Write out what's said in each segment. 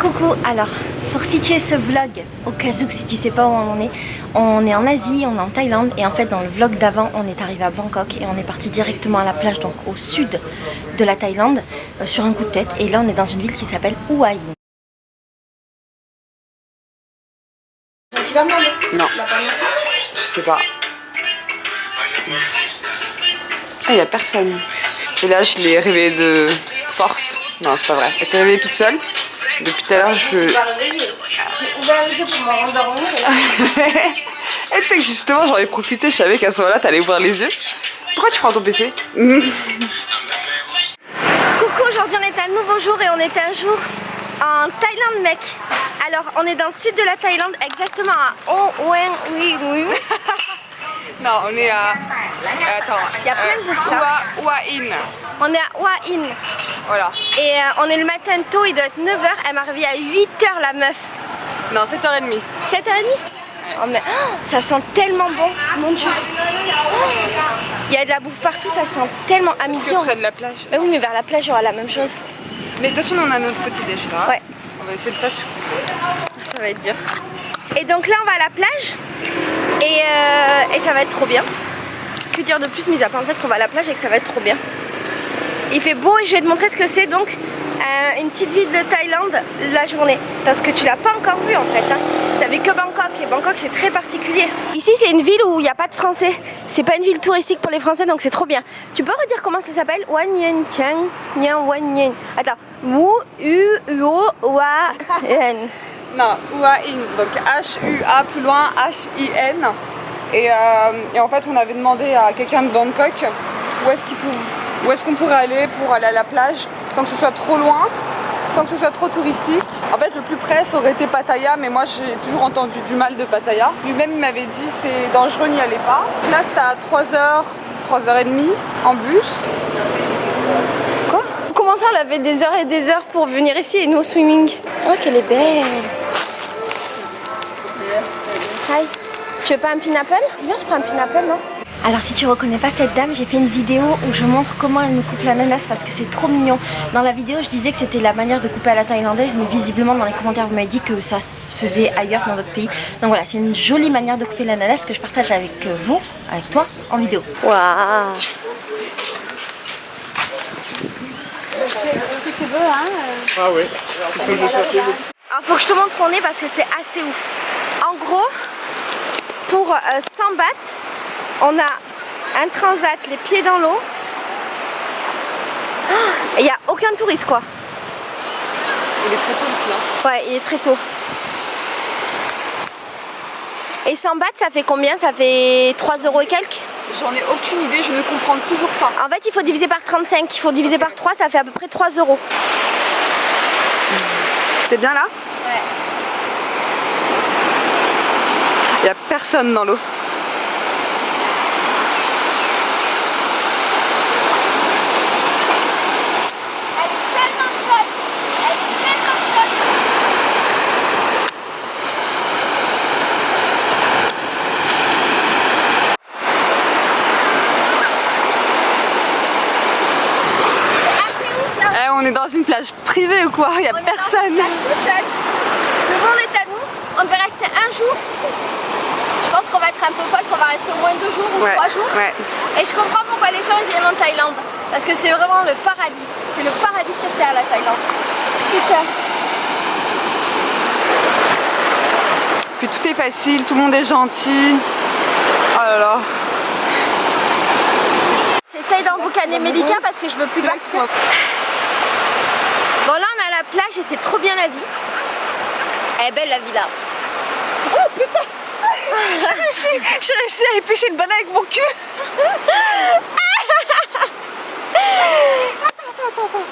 Coucou, alors pour situer ce vlog, au cas où si tu sais pas où on est en Asie, on est en Thaïlande et en fait dans le vlog d'avant on est arrivé à Bangkok et on est parti directement à la plage, donc au sud de la Thaïlande, sur un coup de tête, et là on est dans une ville qui s'appelle Hua Hin. Non, je sais pas. Ah, il y a personne. Et là je l'ai réveillée de force. Non, c'est pas vrai. Elle s'est réveillée toute seule. Depuis tout à l'heure, je suis pas réveillée. J'ai ouvert les yeux pour me rendormir. Et tu sais que justement, j'en ai profité. Je savais qu'à ce moment-là, t'allais ouvrir les yeux. Pourquoi tu prends ton PC? Coucou, aujourd'hui on est un nouveau jour et on est un jour en Thaïlande, mec. Alors, on est dans le sud de la Thaïlande, exactement à oui. Non, on est à... Attends. Il y a plein de bouffe là. Hua Hin. On est à Hua Hin. Voilà. Et on est le matin tôt, il doit être 9h. Elle m'a réveillée à 8h, la meuf. Non, 7h30. 7h30 ouais. Oh, mais ça sent tellement bon, mon dieu. Il y a de la bouffe partout, ça sent tellement à midi. Près de la plage. Mais oui, mais vers la plage, il y aura la même chose. Mais de toute façon, on a notre petit déj là. Ouais. On va essayer de pas se couper. Ça va être dur. Et donc là, on va à la plage. Et ça va être trop bien. Que dire de plus, mis à part le fait qu'on va à la plage et que ça va être trop bien. Il fait beau et je vais te montrer ce que c'est donc une petite ville de Thaïlande la journée. Parce que tu l'as pas encore vu en fait. Hein. T'as vu que Bangkok et Bangkok c'est très particulier. Ici c'est une ville où il n'y a pas de français. C'est pas une ville touristique pour les français donc c'est trop bien. Tu peux redire comment ça s'appelle? Wan Yen Chang Nyan Wan Yen. Attends. Wu U Uo Wa Yen. Non, Hua Hin. Donc H-U-A plus loin H-I-N. Et en fait on avait demandé à quelqu'un de Bangkok où est-ce qu'on pourrait aller pour aller à la plage sans que ce soit trop loin, sans que ce soit trop touristique. En fait le plus près ça aurait été Pattaya, mais moi j'ai toujours entendu du mal de Pattaya. Lui-même il m'avait dit c'est dangereux, n'y allez pas. Là c'était à 3h, 3h30 en bus. Quoi? Comment ça on avait des heures et des heures pour venir ici et nous au swimming? Oh qu'elle est belle. Hi. Tu veux pas un pineapple? Viens, je prends un pineapple, non? Alors si tu reconnais pas cette dame, j'ai fait une vidéo où je montre comment elle nous coupe l'ananas parce que c'est trop mignon. Dans la vidéo je disais que c'était la manière de couper à la thaïlandaise, mais visiblement dans les commentaires vous m'avez dit que ça se faisait ailleurs dans d'autres pays. Donc voilà, c'est une jolie manière de couper l'ananas que je partage avec vous, avec toi, en vidéo. Waouh. Tu veux, hein? Ah oui. Alors faut que je te montre où on est parce que c'est assez ouf. En gros, pour 100 bahts, on a un transat, les pieds dans l'eau. Et il n'y a aucun touriste quoi. Il est très tôt aussi hein. Ouais, il est très tôt. Et 100 bahts ça fait combien? Ça fait 3 € et quelques? J'en ai aucune idée, je ne comprends toujours pas. En fait il faut diviser par 35, il faut diviser par 3, ça fait à peu près 3 €. T'es bien là? Ouais. Il n'y a personne dans l'eau. On est dans une plage privée ou quoi? Il n'y a personne. Plage tout seul. Le monde est à nous. On devait rester un jour. Je pense qu'on va être un peu folle, qu'on va rester au moins 2 jours ou 3 jours. Ouais. Et je comprends pourquoi les gens viennent en Thaïlande. Parce que c'est vraiment le paradis. C'est le paradis sur terre la Thaïlande. Putain. Puis tout est facile, tout le monde est gentil. Oh là là. J'essaye d'emboucaner Mélika parce que je veux plus partir. Bon là on est à la plage et c'est trop bien la vie. Elle est belle la vie là. Oh putain. J'ai réussi à éplucher une banane avec mon cul. Attends.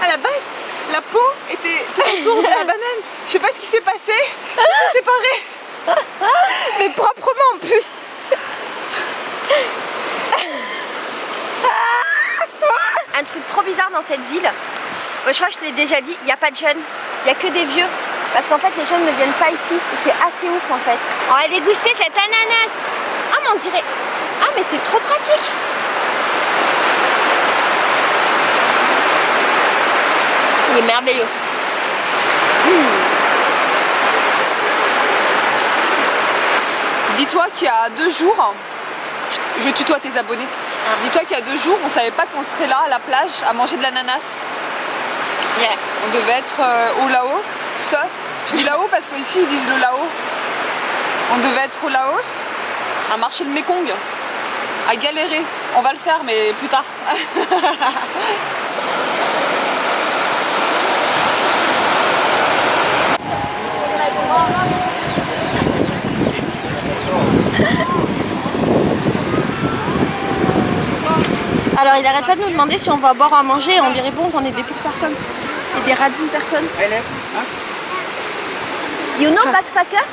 À la base, la peau était tout autour de la banane. Je sais pas ce qui s'est passé. Tout s'est séparé. Mais proprement en plus. Un truc trop bizarre dans cette ville. Je crois que je te l'ai déjà dit, il n'y a pas de jeunes, il n'y a que des vieux. Parce qu'en fait les jeunes ne viennent pas ici et c'est assez ouf en fait. On va déguster cet ananas. Ah mais on dirait... Ah mais c'est trop pratique. Il est merveilleux. dis-toi qu'il y a 2 jours, je tutoie tes abonnés. Dis-toi qu'il y a 2 jours, on savait pas qu'on serait là à la plage à manger de l'ananas. Yeah. On devait être au Laos. Je dis Laos parce qu'ici ils disent le Laos. On devait être au Laos, à marcher le Mekong, à galérer. On va le faire mais plus tard. Alors il arrête pas de nous demander si on va boire ou à manger et on lui répond qu'on est des petites personnes. Et des radines personnes. You know backpacker?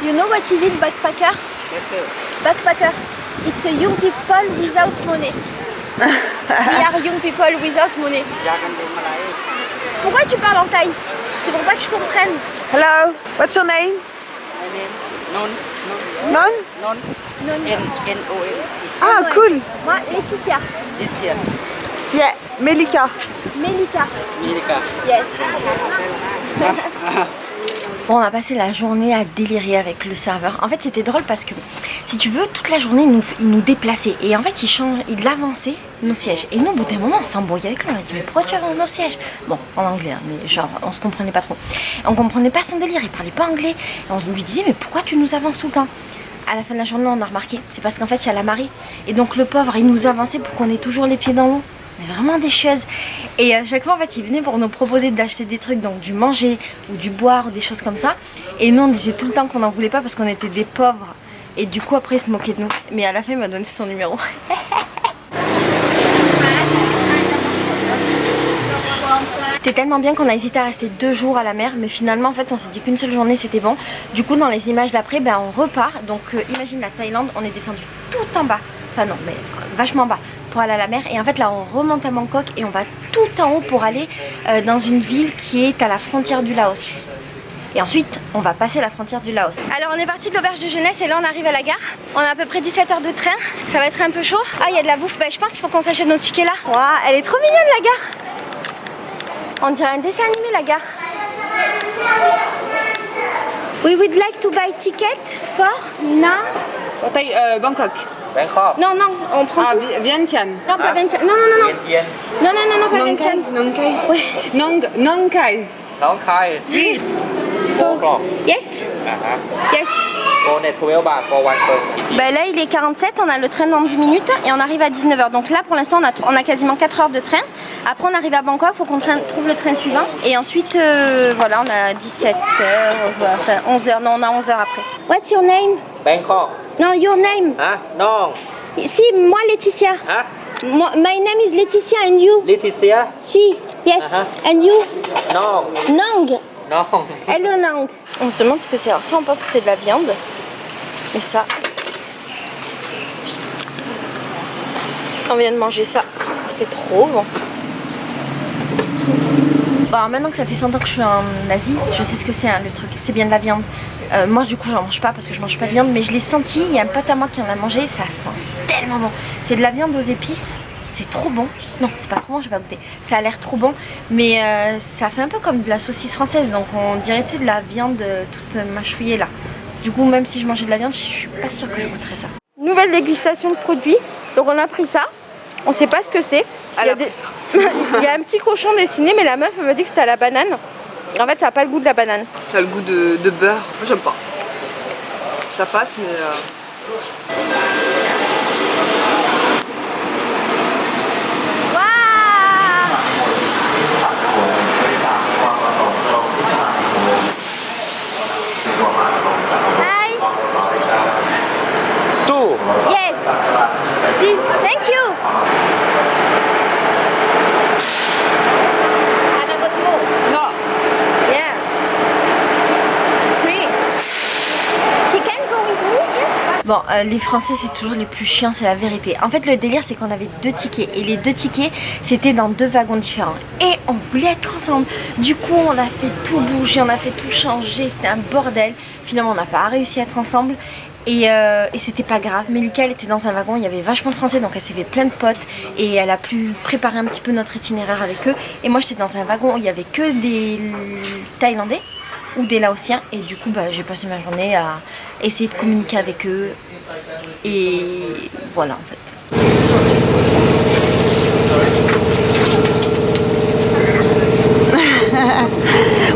You know what is it backpacker? Backpacker. It's a young people without money. We are young people without money. Pourquoi tu parles en thaï? C'est pour pas que je comprenne. Hello, what's your name? My name Non. Non? Non. Non, non. N-O-N. Ah, Ouais. cool. Moi, Laetitia. Laetitia. Yeah, Melika. Melika. Milka. Yes. Bon, on a passé la journée à délirer avec le serveur. En fait, c'était drôle parce que, si tu veux, toute la journée, il nous déplaçait. Et en fait, il avançait nos sièges. Et nous, au bout d'un moment, on s'embrouillait avec lui. On a dit, mais pourquoi tu avances nos sièges? Bon, en anglais, hein, mais genre, on se comprenait pas trop. On comprenait pas son délire, il parlait pas anglais. Et on lui disait, mais pourquoi tu nous avances tout le temps? À la fin de la journée, on a remarqué, c'est parce qu'en fait, il y a la marée. Et donc, le pauvre, il nous avançait pour qu'on ait toujours les pieds dans l'eau. Mais vraiment des choses. Et à chaque fois en fait il venait pour nous proposer d'acheter des trucs, donc du manger ou du boire ou des choses comme ça. Et nous on disait tout le temps qu'on n'en voulait pas parce qu'on était des pauvres. Et du coup après il se moquait de nous. Mais à la fin il m'a donné son numéro. C'était tellement bien qu'on a hésité à rester 2 jours à la mer, mais finalement en fait on s'est dit qu'une seule journée c'était bon. Du coup dans les images d'après ben, on repart. Donc imagine la Thaïlande, on est descendu tout en bas. Enfin non mais vachement bas pour aller à la mer. Et en fait là on remonte à Bangkok et on va tout en haut pour aller dans une ville qui est à la frontière du Laos. Et ensuite on va passer la frontière du Laos. Alors on est parti de l'auberge de jeunesse et là on arrive à la gare. On a à peu près 17 heures de train. Ça va être un peu chaud. Ah il y a de la bouffe, bah, je pense qu'il faut qu'on s'achète nos tickets là. Wow, elle est trop mignonne la gare. On dirait un dessin animé la gare. We would like to buy ticket for now. Bangkok. Bangkok. Non, non, on prend tout. Vientiane. Non, pas Vientiane. Non, non, non, non. Vientiane. Non, non, non, non, pas Nong Khai. Vientiane. Nong Khai. Ouais. Nong Khai. Nong Khai. 4 o'clock. Yes, yes. Go net 12 baht for 1 person. Bah là, il est 47, on a le train dans 10 minutes et on arrive à 19 h. Donc là, pour l'instant, on a quasiment 4 heures de train. Après, on arrive à Bangkok, il faut qu'on trouve le train suivant. Et ensuite, voilà, on a 17 h, enfin 11 h. Non, on a 11 h après. What's your name? Bangkok. Non, your name. Hein? Non. Si, moi, Laetitia. Hein? My name is Laetitia and you? Laetitia? Si, yes. And you? Non. Nong. Non. Hello Nong. On se demande ce que c'est. Alors ça on pense que c'est de la viande. Et ça. On vient de manger ça. C'était trop bon. Bon alors maintenant que ça fait 100 ans que je suis en Asie, je sais ce que c'est hein, le truc. C'est bien de la viande. Moi du coup j'en mange pas parce que je mange pas de viande. Mais je l'ai senti, il y a un pote à moi qui en a mangé. Ça sent tellement bon. C'est de la viande aux épices. C'est trop bon. Non, c'est pas trop bon, je vais pas goûter. Ça a l'air trop bon, mais ça fait un peu comme de la saucisse française. Donc on dirait de la viande toute mâchouillée là. Du coup, même si je mangeais de la viande, je suis pas sûre que je goûterais ça. Nouvelle dégustation de produits. Donc on a pris ça. On sait pas ce que c'est. Il y a un petit cochon dessiné, mais la meuf elle m'a dit que c'était à la banane. En fait, ça a pas le goût de la banane. Ça a le goût de beurre. Moi j'aime pas. Ça passe, mais. Hi. Two. Yes. This. Thank you. Non. Yeah. Three. She can go with me. Bon, les Français c'est toujours les plus chiants, c'est la vérité. En fait le délire c'est qu'on avait 2 tickets et les 2 tickets c'était dans 2 wagons différents. Et on voulait être ensemble. Du coup on a fait tout bouger, on a fait tout changer, c'était un bordel. Finalement on n'a pas réussi à être ensemble. Et c'était pas grave, Melika elle était dans un wagon, il y avait vachement de Français donc elle s'est fait plein de potes et elle a pu préparer un petit peu notre itinéraire avec eux. Et moi j'étais dans un wagon où il y avait que des Thaïlandais. ou des Laotiens. Et du coup j'ai passé ma journée à essayer de communiquer avec eux. Et voilà en fait.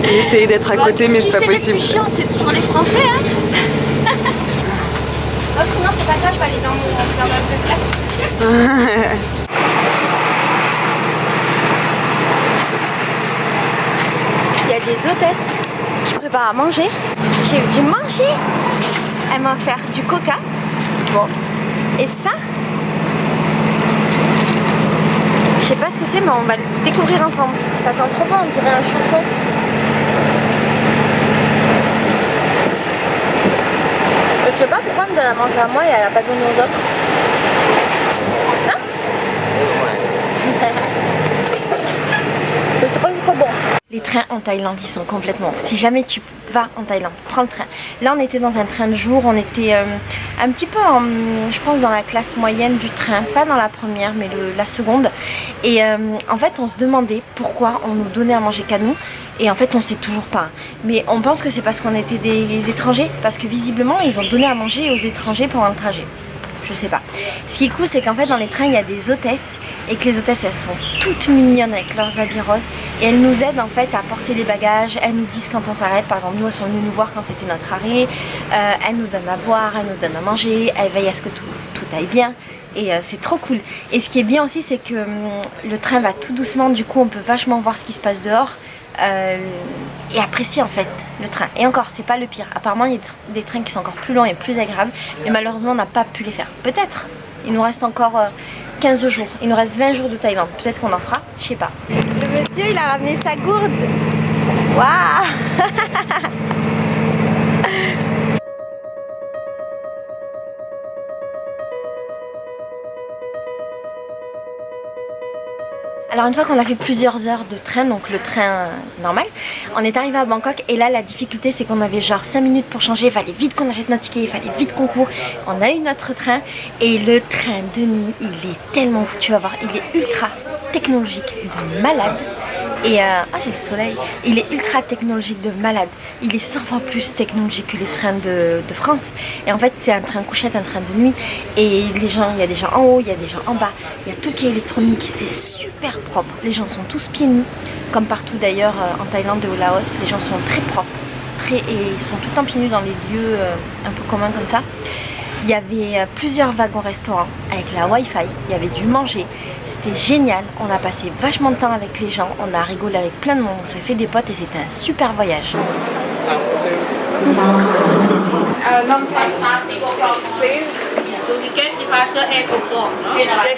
On essaye d'être à côté mais c'est pas possible. Le plus chiant c'est toujours les Français hein. Oh, sinon c'est pas ça, je vais aller dans ma classe. Il y a des hôtesses qui préparent à manger. J'ai dû manger. Elles m'ont offert du coca. Bon. Et ça, je sais pas ce que c'est, mais on va le découvrir ensemble. Ça sent trop bon, on dirait un chausson. Je sais pas pourquoi elle me donne à manger à moi et elle a pas donné aux autres. Hein? C'est trop bon. Les trains en Thaïlande, ils sont complètement... Si jamais tu vas en Thaïlande, prends le train. Là, on était dans un train de jour, on était un petit peu, je pense, dans la classe moyenne du train. Pas dans la première, mais la seconde. Et en fait, on se demandait pourquoi on nous donnait à manger qu'à nous. Et en fait, on sait toujours pas. Mais on pense que c'est parce qu'on était des étrangers. Parce que visiblement, ils ont donné à manger aux étrangers pendant le trajet. Je sais pas. Ce qui est cool, c'est qu'en fait, dans les trains, il y a des hôtesses. Et que les hôtesses, elles sont toutes mignonnes avec leurs habits roses. Et elles nous aident en fait à porter les bagages. Elles nous disent quand on s'arrête. Par exemple, nous, elles sont venues nous voir quand c'était notre arrêt. Elles nous donnent à boire, elles nous donnent à manger. Elles veillent à ce que tout aille bien. Et c'est trop cool. Et ce qui est bien aussi, c'est que le train va tout doucement. Du coup, on peut vachement voir ce qui se passe dehors. Et apprécier en fait le train. Et encore, c'est pas le pire. Apparemment, il y a des trains qui sont encore plus longs et plus agréables. Mais malheureusement, on n'a pas pu les faire. Peut-être. Il nous reste encore 15 jours. Il nous reste 20 jours de Thaïlande. Peut-être qu'on en fera. Je sais pas. Le monsieur, il a ramené sa gourde. Waouh. Alors une fois qu'on a fait plusieurs heures de train, donc le train normal, on est arrivé à Bangkok et là la difficulté c'est qu'on avait genre 5 minutes pour changer, il fallait vite qu'on achète notre ticket, il fallait vite qu'on court. On a eu notre train et le train de nuit il est tellement fou, tu vas voir, il est ultra technologique de malade. Et j'ai le soleil, il est ultra technologique de malade, il est 100 fois plus technologique que les trains de France. Et en fait c'est un train couchette, un train de nuit. Et les gens, il y a des gens en haut, il y a des gens en bas, il y a tout qui est électronique, c'est super propre. Les gens sont tous pieds nus, comme partout d'ailleurs en Thaïlande et au Laos, les gens sont très propres, et ils sont tout le temps pieds nus dans les lieux un peu communs comme ça. Il y avait plusieurs wagons restaurants avec la Wi-Fi, il y avait du manger. C'était génial, on a passé vachement de temps avec les gens, on a rigolé avec plein de monde, on s'est fait des potes et c'était un super voyage.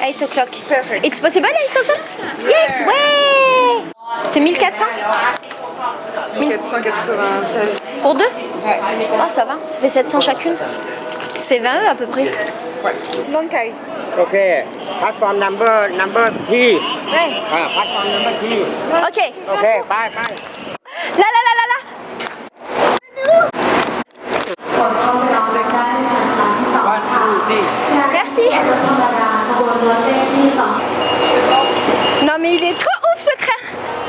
8 o'clock. Perfect. It's possible 8 o'clock? Yes, ouais. C'est 1400? 496. Pour deux? Ouais. Oh ça va, ça fait 700 chacune. Ça fait 20 € à peu près. Ouais. Non Thai. Ok. Platform number 3. Ouais. Platform number 3. Ok. Ok, bye. Là. Merci. Non mais il est trop ouf ce train.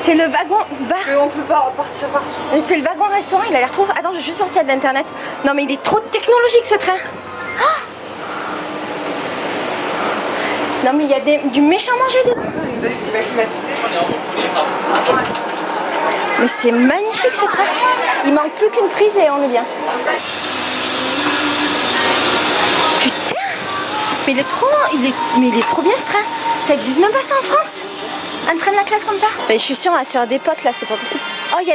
C'est le wagon bar. Mais on peut pas partir partout. C'est le wagon restaurant, il a l'air trop... Attends, je vais juste sur le site d'internet. Non mais il est trop technologique ce train. Oh non mais il y a du méchant manger dedans. C'est pas climatisé. Mais c'est magnifique ce train. Il manque plus qu'une prise et on est bien. Putain. Mais il est trop bien ce train. Ça existe même pas ça en France. Un train de la classe comme ça. Mais je suis sûre, on va se faire des potes là, c'est pas possible. Oh, il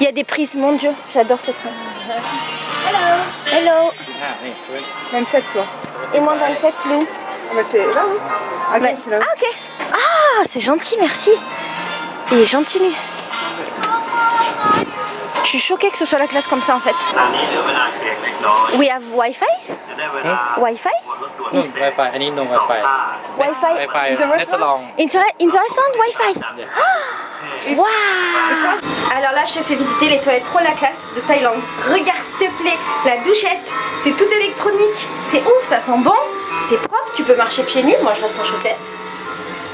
y a des prises, mon dieu, j'adore ce train. Hello. 27 toi. Et moi 27, il est où? Ah bah c'est là oui. Ah, okay, c'est là. Ah ok. Ah c'est gentil, merci. Il est gentil lui. Je suis choquée que ce soit la classe comme ça en fait. We have Wi-Fi? Wi-Fi? No, Wi-Fi. อันนี้ no Wi-Fi. Wi-Fi? Wi-Fi. In the restaurant? Intéressant Wi-Fi. Waouh. Alors là je te fais visiter les toilettes trop la classe de Thaïlande. Regarde s'il te plaît, la douchette, c'est tout électronique. C'est ouf, ça sent bon, c'est propre, tu peux marcher pieds nus, moi je reste en chaussettes.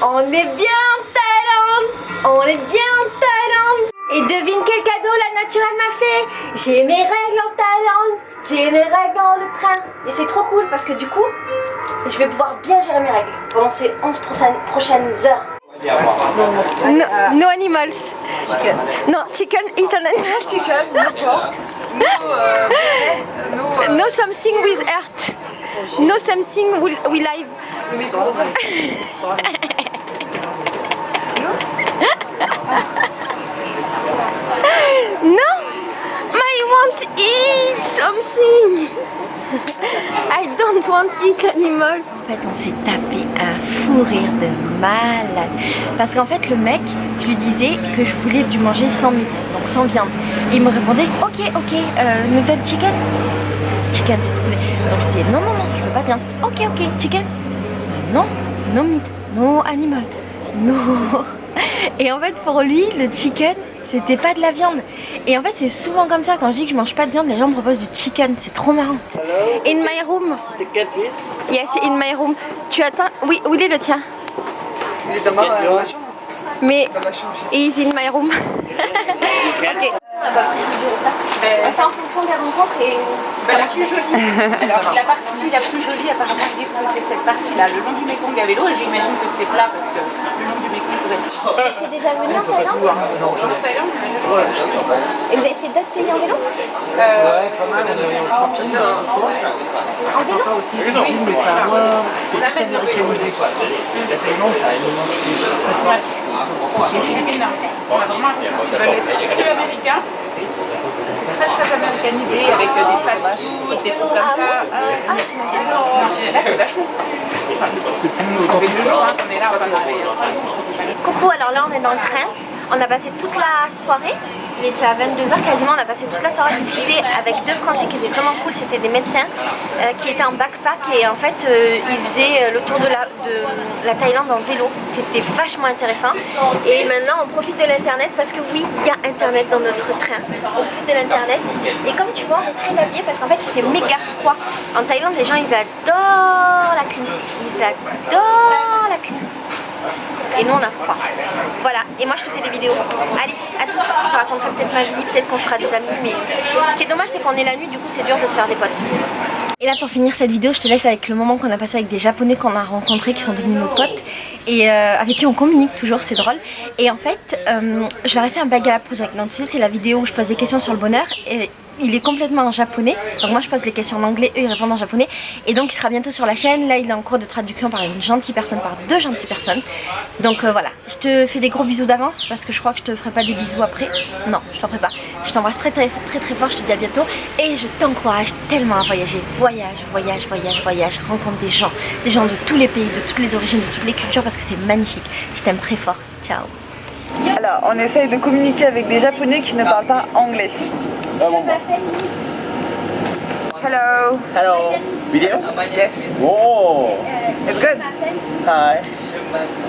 On est bien en Thaïlande. On est bien en Thaïlande. Et devine quel cadeau la nature elle m'a fait. J'ai mes règles en Thaïlande, j'ai mes règles dans le train. Et c'est trop cool parce que du coup, je vais pouvoir bien gérer mes règles pendant ces 11 prochaines heures. No animals. Chicken. No, chicken is an animal. Chicken, no pork. No something with earth. No something we live. No, I want to eat something. I don't want to eat animals. En fait, on s'est tapé un fou rire de malade. Parce qu'en fait, le mec, je lui disais que je voulais du manger sans meat, donc sans viande. Et il me répondait, ok, noodle chicken. Chicken, s'il te plaît. Donc je disais, non, je veux pas de viande. Ok, chicken. Non, no meat, no animal, no. Et en fait, pour lui, le chicken, c'était pas de la viande. Et en fait c'est souvent comme ça, quand je dis que je mange pas de viande, les gens me proposent du chicken, c'est trop marrant. In my room. Ticket, please. Yes, in my room. Tu attends. Oui, où il est le tien? Il est dans ma chambre. Mais Dans ma chambre. he's in my room. Ok. On fait en fonction des rencontres et la plus jolie. Alors la partie la plus jolie apparemment ils disent que c'est cette partie là, le long du Mekong à vélo, et j'imagine que c'est plat parce que le long du Mekong ça doit être... c'est déjà venu en Thaïlande? Non, en Thaïlande, Et vous avez fait d'autres pays en vélo? En vélo? oui, mais ça a moins... c'est plus américanisé quoi. La Thaïlande ça a énormément de... C'est Philippines là. On a vraiment l'impression qu'ils veulent être que américains. C'est très américanisé avec des fast-food, des trucs comme ça. Là c'est vachement. Ça fait 2 jours qu'on est là, on va parler. Coucou, alors là on est dans le train. On a passé toute la soirée, il est déjà 22h quasiment, on a passé toute la soirée à discuter avec 2 Français qui étaient vraiment cool, c'était des médecins qui étaient en backpack et en fait ils faisaient le tour de la Thaïlande en vélo, c'était vachement intéressant. Et maintenant on profite de l'internet parce que oui, il y a internet dans notre train, on profite de l'internet et comme tu vois on est très habillés parce qu'en fait il fait méga froid. En Thaïlande les gens ils adorent la clim, ils adorent la clim. Et nous on a froid. Voilà, et moi je te fais des vidéos. Allez, à tout, je te raconterai peut-être ma vie, peut-être qu'on sera des amis, mais ce qui est dommage c'est qu'on est la nuit, du coup c'est dur de se faire des potes. Et là pour finir cette vidéo, je te laisse avec le moment qu'on a passé avec des Japonais qu'on a rencontrés, qui sont devenus nos potes et avec qui on communique toujours, c'est drôle. Et en fait, je leur ai fait un Bagala Project. Donc tu sais, c'est la vidéo où je pose des questions sur le bonheur et il est complètement en japonais. Donc moi je pose les questions en anglais, eux ils répondent en japonais. Et donc il sera bientôt sur la chaîne. Là il est en cours de traduction par une gentille personne, par 2 gentilles personnes. Donc voilà, je te fais des gros bisous d'avance parce que je crois que je te ferai pas des bisous après. Non, je t'en ferai pas. Je t'embrasse très fort, je te dis à bientôt. Et je t'encourage tellement à voyager. Voyage, rencontre des gens de tous les pays, de toutes les origines, de toutes les cultures parce que c'est magnifique. Je t'aime très fort. Ciao. Alors, on essaye de communiquer avec des Japonais qui ne parlent pas anglais. Hello. Hello. Video? Yes. Whoa. It's good. Hi.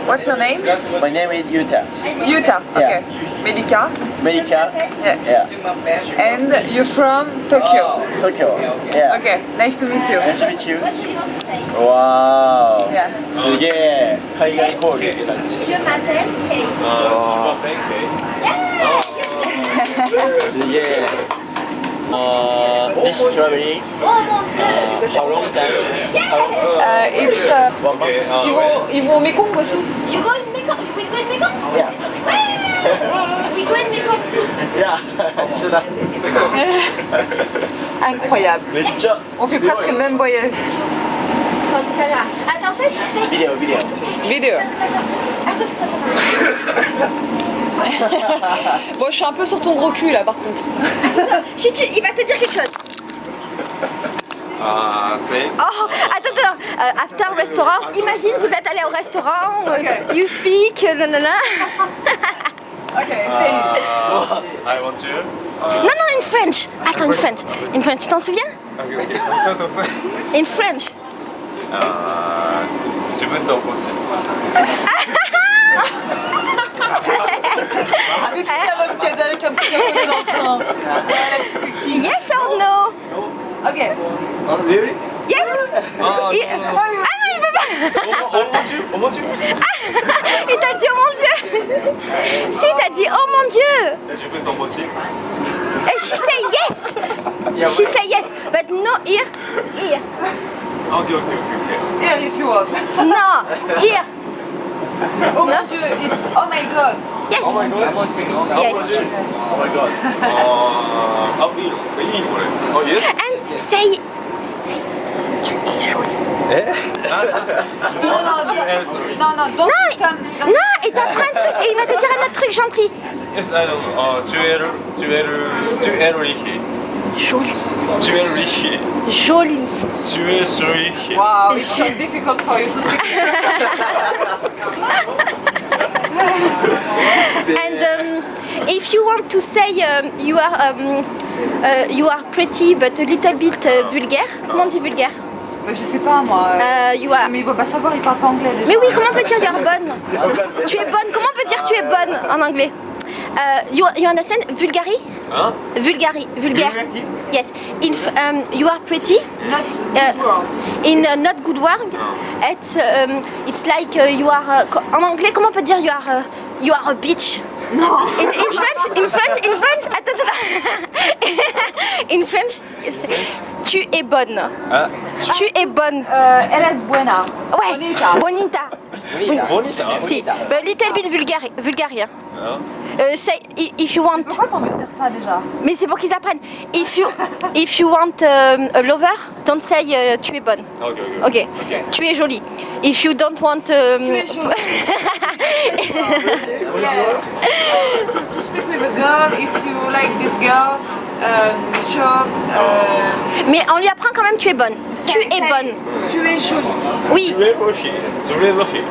What's your name? My name is Yuta. Yuta. Yeah. Okay. Melika. Melika. Yeah. Yeah. And you're from Tokyo. Tokyo. Yeah. Okay. Nice to meet you. Nice to meet you. Wow. Yeah. すげえ海外交流って感じ。 Je m'appelle Kay. すげえ。This traveling. Oh mon dieu. How long time? It's One month. ils vont au Mekong aussi. You go in Mekong? We go in Mekong? Yeah. We go in Mekong too. Yeah. 一緒だ。 Incroyable. めっちゃ。 On fait presque le même voyage. Prends cette caméra. Attends, c'est... Vidéo, vidéo. Vidéo. Bon, je suis un peu sur ton gros cul là par contre. Chut, il va te dire quelque chose. C'est... Oh, attends. After restaurant, imagine vous êtes allé au restaurant, you speak, nanana. I want to... Non, in French. Attends, in French, tu t'en souviens? In French. 自分とこっち Avec ça va me caser avec un petit japonais dans le train. Yes or no? Ok. Oh, really? Yes? Ah, I'm peux pas. Oh mon dieu. Il t'a dit oh mon dieu. Si, il t'a dit oh mon dieu. Je peux t'embaucher. And she say yes. She say yes, but no here. Here. Ok. Here if you want. No, here. Oh mon dieu, it's oh my god. Yes. Oh my god. Yes. Oh my god. 이 거래. Yes. And say. Tu es jolie. Non, don't stand. Non, il t'apprend un truc et il va te dire un autre truc gentil. Yes, I don't know. 주애르리히. Jolie. 주애르리히. Jolie. 주애르리히. Wow, it's so difficult for you to speak. And if you want to say you are pretty but a little bit vulgaire, comment on dit vulgaire? Mais je sais pas moi. You are... Mais il va pas savoir, il parle pas anglais déjà. Mais oui, comment on peut dire you are bonne? Tu es bonne, comment on peut dire tu es bonne en anglais? You understand? Vulgari? Hein? Vulgari, vulgaire. Vulgari? Yes. You are pretty. Not good words. In not good word, it's like you are. En anglais, comment on peut dire you are a bitch? Non. In French, attends. In French, tu es bonne. Ah. Tu es bonne. Eres buena. Ouais. Bonita. Bonita. Si. But little bit vulgaire. Say if you want. Pourquoi t'en veux dire ça déjà? Mais c'est pour qu'ils apprennent. If you want a lover, don't say tu es bonne. Ok. Ok. Tu es jolie. If you don't want. Tu es jolie. Yes. To speak with a girl, if you like this girl, Mais on lui apprend quand même tu es bonne. Tu es bonne. Tu es jolie. Oui. 주애르리히.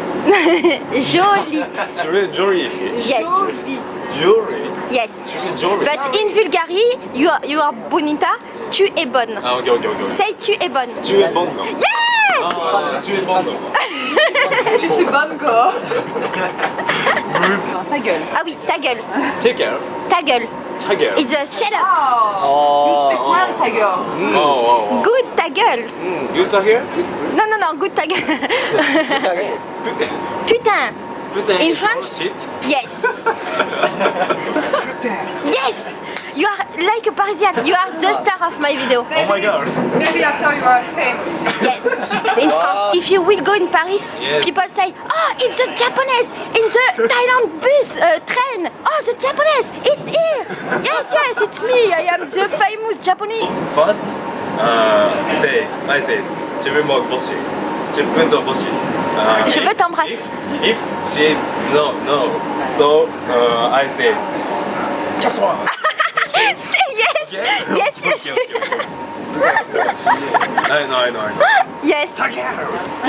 Jolie. 주애르리히. Yes. Jewelry. Yes. Jewelry. But in Bulgarie, you are bonita. Tu es bonne. Ah, ok. Say tu es bonne. Tu es bonne. Yeah! Ah, tu es bonne. Je suis bonne quoi. Ta gueule. Ah oui, ta gueule. Take care. Ta gueule. Ta gueule. It's a shut up. You speak well, ta gueule. Oh. Good ta gueule. Good ta gueule? Non, good ta gueule. Putain. Putain. Putain. In French? Shit. Yes. Yes. You are like a Parisian. You are the star of my video. Oh my god. Maybe after you are famous. Yes. In France, if you will go in Paris, Yes. people say, oh, it's the Japanese in the Thailand bus train. Oh, the Japanese, it's here. Yes, it's me. I am the famous Japanese. First, I says, je veux me bosser. Je peux t'embaucher. Je veux t'embrasser. If she is no, so I says, just one. Say yes. Okay. I know. Yes.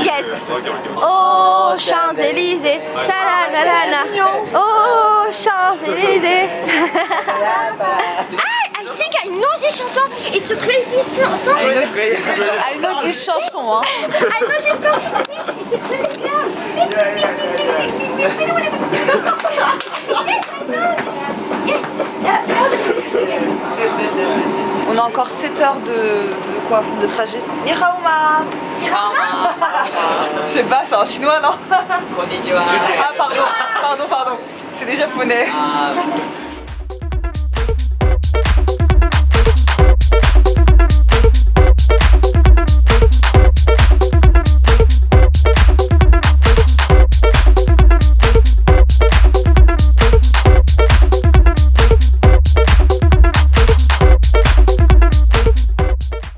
Yes. Okay. Oh, Champs-Élysées. Ta-la-la-la-la. Oh, Champs-Élysées. I think I know this chanson. It's a crazy song. I know this chanson hein. I know this song. See, it's a crazy girl. On a encore 7 heures de trajet. Ni hao ma. Je sais pas, c'est en chinois non? Konnichiwa. Ah pardon. C'est des japonais.